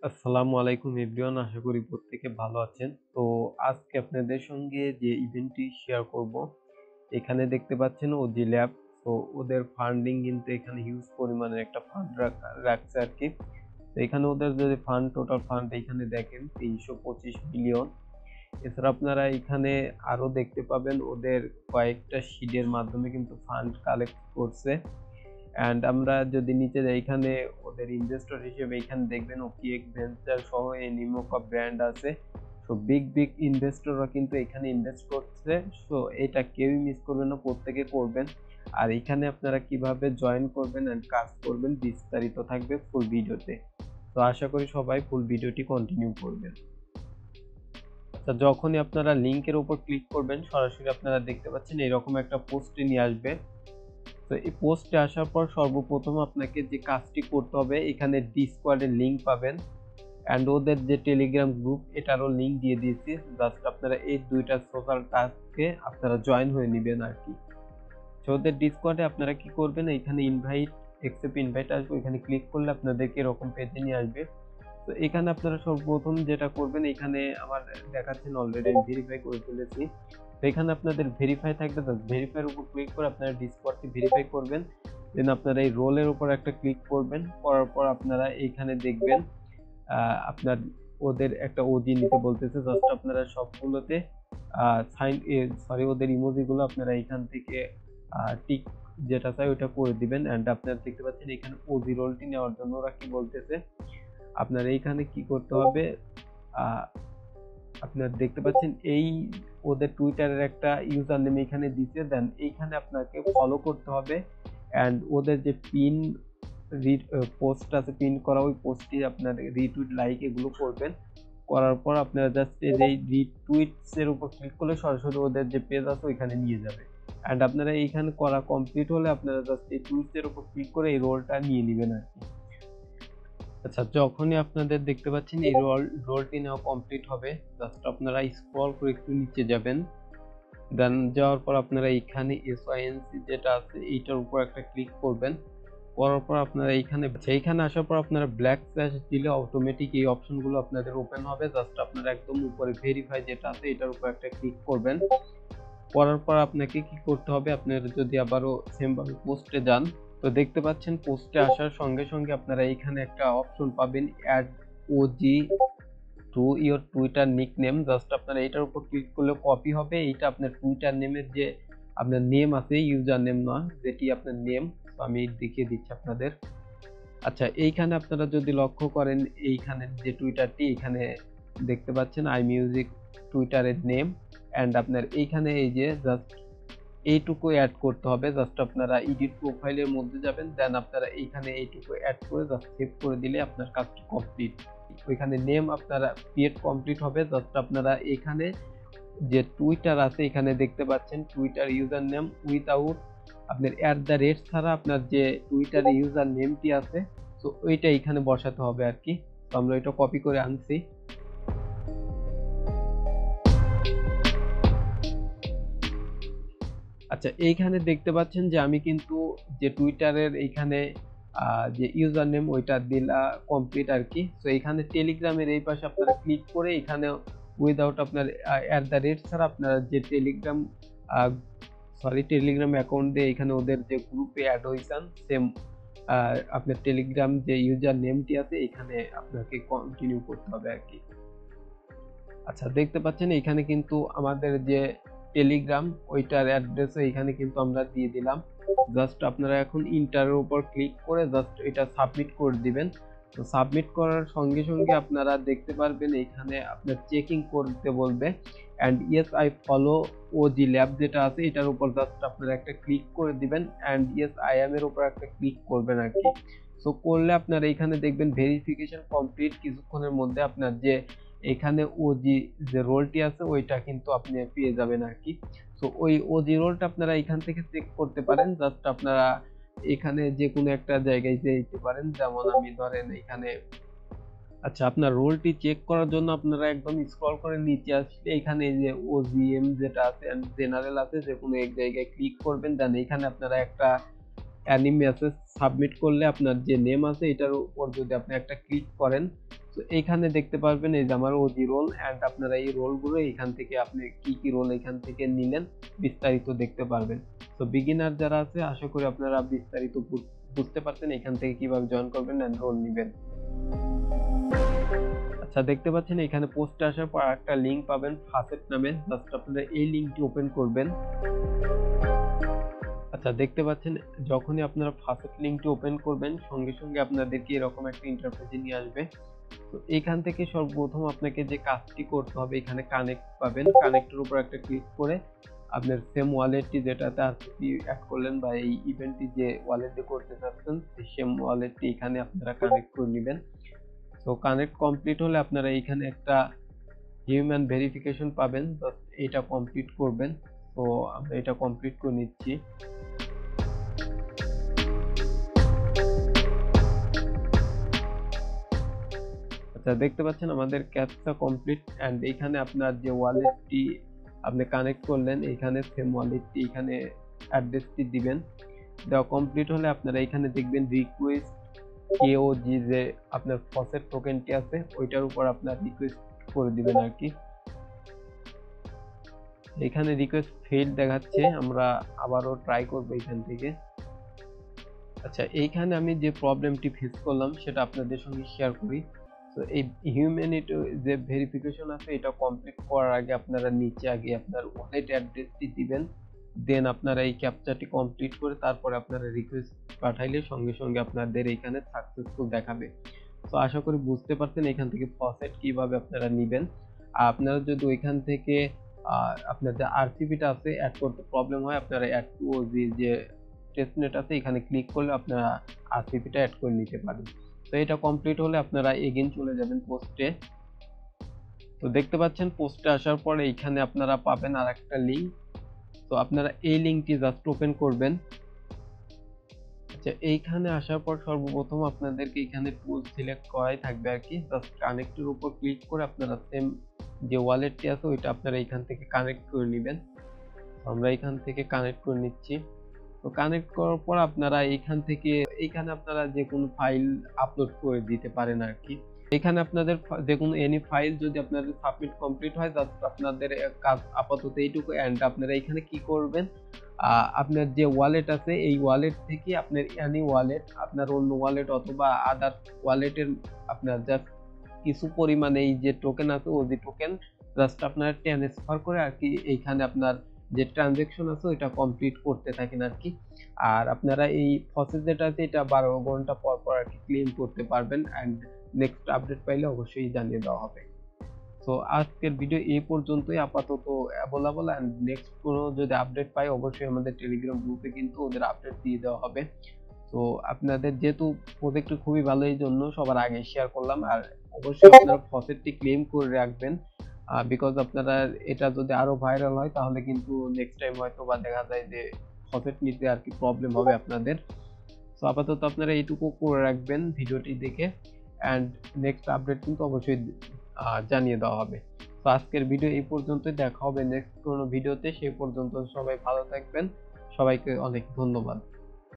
আসসালামু আলাইকুম এভরিওয়ান, আশা করি প্রত্যেকে ভালো আছেন। তো আজকে আপনাদের সঙ্গে যে ইভেন্টটি শেয়ার করব, এখানে দেখতে পাচ্ছেন ওজি ল্যাব। তো ওদের ফান্ডিং কিন্তু এখানে হিউজ পরিমাণের একটা ফান্ড রাখছে আর কি। তো এখানে ওদের যদি টোটাল ফান্ড এখানে দেখেন 325 মিলিয়ন। এছাড়া আপনারা এখানে আরো দেখতে পাবেন ওদের কয়েকটা সিডের মাধ্যমে কিন্তু ফান্ড কালেক্ট করছে। অ্যান্ড আমরা যদি নিচে যাই, এখানে ওদের ইনভেস্টর হিসেবে এখানে দেখবেন ওকিএক ভেঞ্চার সহ এই নিমোকা ব্র্যান্ড আছে। সো বিগ বিগ ইনভেস্টররা কিন্তু এখানে ইনভেস্ট করছে। সো এটা কেউই মিস করবেন না, প্রত্যেকে করবেন। আর এখানে আপনারা কিভাবে জয়েন করবেন এন্ড কাজ করবেন বিস্তারিত থাকবে ফুল ভিডিওতে। তো আশা করি সবাই ফুল ভিডিওটি কন্টিনিউ করবেন। আচ্ছা, যখনই আপনারা লিংকের উপর ক্লিক করবেন সরাসরি আপনারা দেখতে পাচ্ছেন এরকম একটা পোস্টে নিয়ে আসবে। তো এই পোস্টে আসার পর সর্বপ্রথম আপনাকে যে কাজটি করতে হবে, এখানে ডিসকর্ডের লিংক পাবেন অ্যান্ড ওদের যে টেলিগ্রাম গ্রুপ এটারও লিংক দিয়ে দিয়েছি। জাস্ট আপনারা এই দুইটা সোশ্যাল টাস্কে আপনারা জয়েন হয়ে নেবেন আর কি। তো ওদের ডিসকর্ডে আপনারা কি করবেন, এখানে ইনভাইট অ্যাকসেপ্ট ইনভাইট আসবে, এখানে ক্লিক করলে আপনাদেরকে এরকম পেজে নিয়ে আসবে। তো এখানে আপনারা সর্বপ্রথম যেটা করবেন, এখানে আমার দেখাচ্ছেন অলরেডি আমি ভেরিফাই করে ফেলেছি। তো এখানে আপনাদের ভেরিফাই থাকবে, জাস্ট ভেরিফাইয়ের উপর ক্লিক করে আপনারা ডিসকর্ডটি ভেরিফাই করবেন। দেন আপনারা এই রোলের উপর একটা ক্লিক করবেন, করার পর আপনারা এইখানে দেখবেন আপনার ওদের একটা ওজি নিতে বলতেছে। জাস্ট আপনারা সবগুলোতে ওদের ইমোজিগুলো আপনারা এখান থেকে টিক যেটা চাই ওটা করে দিবেন। অ্যান্ড আপনারা দেখতে পাচ্ছেন এখানে ওজি রোলটি নেওয়ার জন্য ওরা কি বলতেছে, আপনার এইখানে কি করতে হবে, আপনার দেখতে পাচ্ছেন এই ওদের টুইটারের একটা ইউজার নেম এখানে দিতে দেন, এইখানে আপনাকে ফলো করতে হবে। অ্যান্ড ওদের যে পিন পোস্ট আছে পিন করা, ওই পোস্টটি আপনার রিটুইট লাইক এগুলো করবেন। করার পর আপনারা জাস্ট এই রিটুইটস এর উপর ক্লিক করলে সরাসরি ওদের যে পেজ আছে ওইখানে নিয়ে যাবে। অ্যান্ড আপনারা এইখানে করা কমপ্লিট হলে আপনারা জাস্ট এই টুইটস এর উপর ক্লিক করে এই রোলটা নিয়ে নেবেন আর কি। আচ্ছা, যখনই আপনাদের দেখতে পাচ্ছেন এই রোলটি নেওয়া কমপ্লিট হবে, জাস্ট আপনারা স্ক্রল করে একটু নিচে যাবেন। দেন যাওয়ার পর আপনারা এখানে এসওআইএনসি যেটা আছে এইটার উপর একটা ক্লিক করবেন। করার পর আপনারা এইখানে আসার পর আপনারা ব্ল্যাক স্ল্যাশ দিলে অটোমেটিক এই অপশনগুলো আপনাদের ওপেন হবে। জাস্ট আপনারা একদম উপরে ভেরিফাই যেটা আছে এটার উপর একটা ক্লিক করবেন। করার পর আপনাকে কি করতে হবে, আপনারা যদি আবারও সেম ভাবে পোস্টে যান, তো দেখতে পাচ্ছেন পোস্টে আসার সঙ্গে সঙ্গে আপনারা এখানে একটা অপশন পাবেন, add OG to your Twitter nickname. Just আপনারা এটার উপর ক্লিক করলে কপি হবে। এইটা আপনার টুইটার নেমের যে আপনার নেম আছে, ইউজার নেম না, যেটি আপনার নেম। তো আমি দেখিয়ে দিচ্ছি আপনাদের। আচ্ছা, এইখানে আপনারা যদি লক্ষ্য করেন, এইখানে যে টুইটারটি এখানে দেখতে পাচ্ছেন আই মিউজিক টুইটারের নেম। অ্যান্ড আপনার এইখানে এই যে জাস্ট এইটুকু অ্যাড করতে হবে। জাস্ট আপনারা এডিট প্রোফাইলের মধ্যে যাবেন, দেন আপনারা এইখানে এইটুকু অ্যাড করে জাস্ট সেভ করে দিলে আপনার কাজটি কমপ্লিট। ওইখানে নেম আপনারা ক্রিয়েট কমপ্লিট হবে। জাস্ট আপনারা এখানে যে টুইটার আছে এখানে দেখতে পাচ্ছেন টুইটার ইউজার নেম উইথআউট আপনার @ ছাড়া আপনার যে টুইটার ইউজার নেমটি আছে, তো ওইটা এখানে বসাতে হবে আর কি। তো আমরা এটা কপি করে আনছি। আচ্ছা, এইখানে দেখতে পাচ্ছেন যে আমি কিন্তু যে টুইটারের এইখানে যে ইউজার নেম ওইটা দিলা কমপ্লিট আর কি। তো এইখানে টেলিগ্রামের এই পাশে আপনারা ক্লিক করে এখানে উইদাউট আপনার ছাড়া আপনারা যে টেলিগ্রাম অ্যাকাউন্ট দিয়ে এখানে ওদের যে গ্রুপে অ্যাড হয়েছেন সেম আপনার টেলিগ্রাম যে ইউজার নেমটি আছে এখানে আপনাকে কন্টিনিউ করতে হবে আর কি। আচ্ছা, দেখতে পাচ্ছেন এখানে কিন্তু আমাদের যে টেলিগ্রাম ওইটার অ্যাড্রেসও এখানে কিন্তু আমরা দিয়ে দিলাম। জাস্ট আপনারা এখন ইন্টারের উপর ক্লিক করে জাস্ট এটা সাবমিট করে দিবেন। তো সাবমিট করার সঙ্গে সঙ্গে আপনারা দেখতে পারবেন এখানে আপনার চেকিং করতে বলবে। And yes I follow OG lab যেটা আছে এটার উপর জাস্ট আপনারা একটা ক্লিক করে দিবেন। অ্যান্ড ইয়েস আই এম এর উপর একটা ক্লিক করবেন আর কি। সো করলে আপনারা এখানে দেখবেন ভেরিফিকেশন কমপ্লিট। কিছুক্ষণের মধ্যে আপনার যে এখানে ওজি যে রোলটি আছে ওইটা কিন্তু আপনি পেয়ে যাবেন আর কি। সো ওই ওজি রোলটা আপনারা এখান থেকে চেক করতে পারেন। জাস্ট আপনারা এখানে যে কোনো একটা জায়গায় যেতে পারেন, যেমন আমি ধরেন এখানে। আচ্ছা, আপনার রোলটি চেক করার জন্য আপনারা একদম স্ক্রল করে নিচে আসলে এখানে এই যে ওজিএম যেটা আছে এন্ড জেনারেল আছে, যে কোনো এক জায়গায় ক্লিক করবেন। দেন এখানে আপনারা একটা অ্যানি মেসেজ সাবমিট করলে আপনার যে নেম আছে এটার উপর যদি আপনি একটা ক্লিক করেন, তো তো এইখানে দেখতে পারবেন এই যে আমার ওজি রোল, এন্ড আপনারা এই রোলগুলো এখান থেকে আপনি কি কি রোল এখান থেকে নিলেন বিস্তারিত দেখতে পারবেন। তো বিগিনার যারা আছে আশা করি আপনারা বিস্তারিত বুঝতে পারছেন এখান থেকে কিভাবে জয়েন করবেন এন্ড রোল নেবেন। আচ্ছা, দেখতে পাচ্ছেন এখানে পোস্টে আসার পর একটা লিংক পাবেন ফাসেট নামে, জাস্ট আপনারা এই লিংকটি ওপেন করবেন। আচ্ছা, দেখতে পাচ্ছেন যখনই আপনারা ফাসেট লিংকটি ওপেন করবেন সঙ্গে সঙ্গে আপনাদেরকে এরকম একটা ইন্টারফেসে নিয়ে আসবে। তো এখান থেকে সর্বপ্রথম আপনাকে যে কাজটি করতে হবে, এখানে কানেক্ট পাবেন, কানেক্টের উপর একটা ক্লিক করে আপনার সেম ওয়ালেটটি যেটাতে আরসিপি অ্যাড করলেন বা এই ইভেন্টটি যে ওয়ালেটে করতে চাচ্ছেন সেম ওয়ালেটটি এখানে আপনারা কানেক্ট করে নেবেন। তো কানেক্ট কমপ্লিট হলে আপনারা এখানে একটা হিউম্যান ভেরিফিকেশন পাবেন, জাস্ট এটা কমপ্লিট করবেন। তো আমরা এটা কমপ্লিট করে নিচ্ছি। আচ্ছা, দেখতে পাচ্ছেন আমাদের ক্যাপচা কমপ্লিট, এন্ড এইখানে আপনার যে ওয়ালেটটি আপনি কানেক্ট করলেন এখানে সেম ওয়ালেটটি এখানে অ্যাড্রেসটি দিবেন। দেওয়া কমপ্লিট হলে আপনারা এখানে দেখবেন রিকোয়েস্ট কেওজি যে আপনার ফসেট টোকেনটি আছে ওইটার উপর আপনার রিকোয়েস্ট করে দিবেন আর কি। এখানে রিকোয়েস্ট ফেইল দেখাচ্ছে, আমরা আবারও ট্রাই করব এখান থেকে। আচ্ছা, এইখানে আমি যে প্রবলেমটি ফেস করলাম সেটা আপনাদের সঙ্গে শেয়ার করি। তো এই হিউম্যানিটি যে ভেরিফিকেশন আছে এটা কমপ্লিট করার আগে আপনারা নিচে আগে আপনার ওয়ালেট অ্যাড্রেসটি দিবেন, দেন আপনারা এই ক্যাপচাটি কমপ্লিট করে তারপরে আপনারা রিকোয়েস্ট পাঠাইলে সঙ্গে সঙ্গে আপনাদের এখানে সাকসেসফুল দেখাবে। তো আশা করি বুঝতে পারছেন এখান থেকে ফসেট কিভাবে আপনারা নেবেন। আর আপনারা যদি ওইখান থেকে আপনাদের আরসিপিটা আছে অ্যাড করতে প্রবলেম হয়, আপনারা অ্যাড টু ওজি যে টেস্টনেট আছে এখানে ক্লিক করলে আপনারা আরসিপিটা অ্যাড করে নিতে পারেন। তো এটা কমপ্লিট হলে আপনারা এগেইন চলে যাবেন পোস্টে। তো দেখতে পাচ্ছেন পোস্টে আসার পরে এইখানে আপনারা পাবেন আরেকটা লিংক। তো আপনারা এই লিংকটি জাস্ট ওপেন করবেন। আচ্ছা, এইখানে আসার পর সর্বপ্রথম আপনাদেরকে এখানে টুল সিলেক্ট করাই থাকবে আর কি, জাস্ট কানেক্টের উপর ক্লিক করে আপনারা সেম যে ওয়ালেটটি আছে ওইটা আপনারা এখান থেকে কানেক্ট করে নেবেন। আমরা এখান থেকে কানেক্ট করে নিচ্ছি। তো কানেক্ট করার পর আপনারা এইখানে আপনারা যে কোনো ফাইল আপলোড করে দিতে পারেন আর কি। এখানে আপনাদের যে কোনো এনি ফাইল যদি আপনাদের সাবমিট কমপ্লিট হয়, জাস্ট আপনাদের কাজ আপাতত এইটুকু। এন্ড আপনারা এখানে কি করবেন, আপনার যে ওয়ালেট আছে এই ওয়ালেট থেকে আপনার এনি ওয়ালেট, আপনার অন্য ওয়ালেট অথবা আদার ওয়ালেটের আপনার জাস্ট কিছু পরিমাণে এই যে টোকেন আছে ওজি টোকেন জাস্ট আপনারা ট্রান্সফার করে আর কি এইখানে আপনার যে ট্রানজাকশন আছে ওইটা কমপ্লিট করতে থাকেন আর কি। আর আপনারা এই প্রসেস যেটা আছে এটা 12 ঘন্টা পর পর আর কি ক্লেম করতে পারবেন, এন্ড নেক্সট আপডেট পাইলে অবশ্যই জানিয়ে দেওয়া হবে। তো আজকের ভিডিও এই পর্যন্তই আপাতত অ্যাভেলেবল, এন্ড নেক্সট কোনো যদি আপডেট পাই অবশ্যই আমাদের টেলিগ্রাম গ্রুপে কিন্তু ওদের আপডেট দিয়ে দেওয়া হবে। তো আপনাদের যেহেতু প্রজেক্টটি খুবই ভালো এই জন্য সবার আগে শেয়ার করলাম। আর অবশ্যই আপনারা ফসেটটি ক্লেম করে রাখবেন, বিকজ আপনারা এটা যদি আরো ভাইরাল হয় তাহলে কিন্তু নেক্সট টাইম হয়তো বা দেখা যায় যে ফসেট নিতে আর কি প্রবলেম হবে আপনাদের। তো আপাতত আপনারা এইটুকু করে রাখবেন ভিডিওটি দেখে, এন্ড নেক্সট আপডেট কিন্তু অবশ্যই জানিয়ে দেওয়া হবে। তো আজকের ভিডিও এই পর্যন্তই, দেখা হবে নেক্সট কোনো ভিডিওতে। সেই পর্যন্ত সবাই ভালো থাকবেন, সবাইকে অনেক ধন্যবাদ।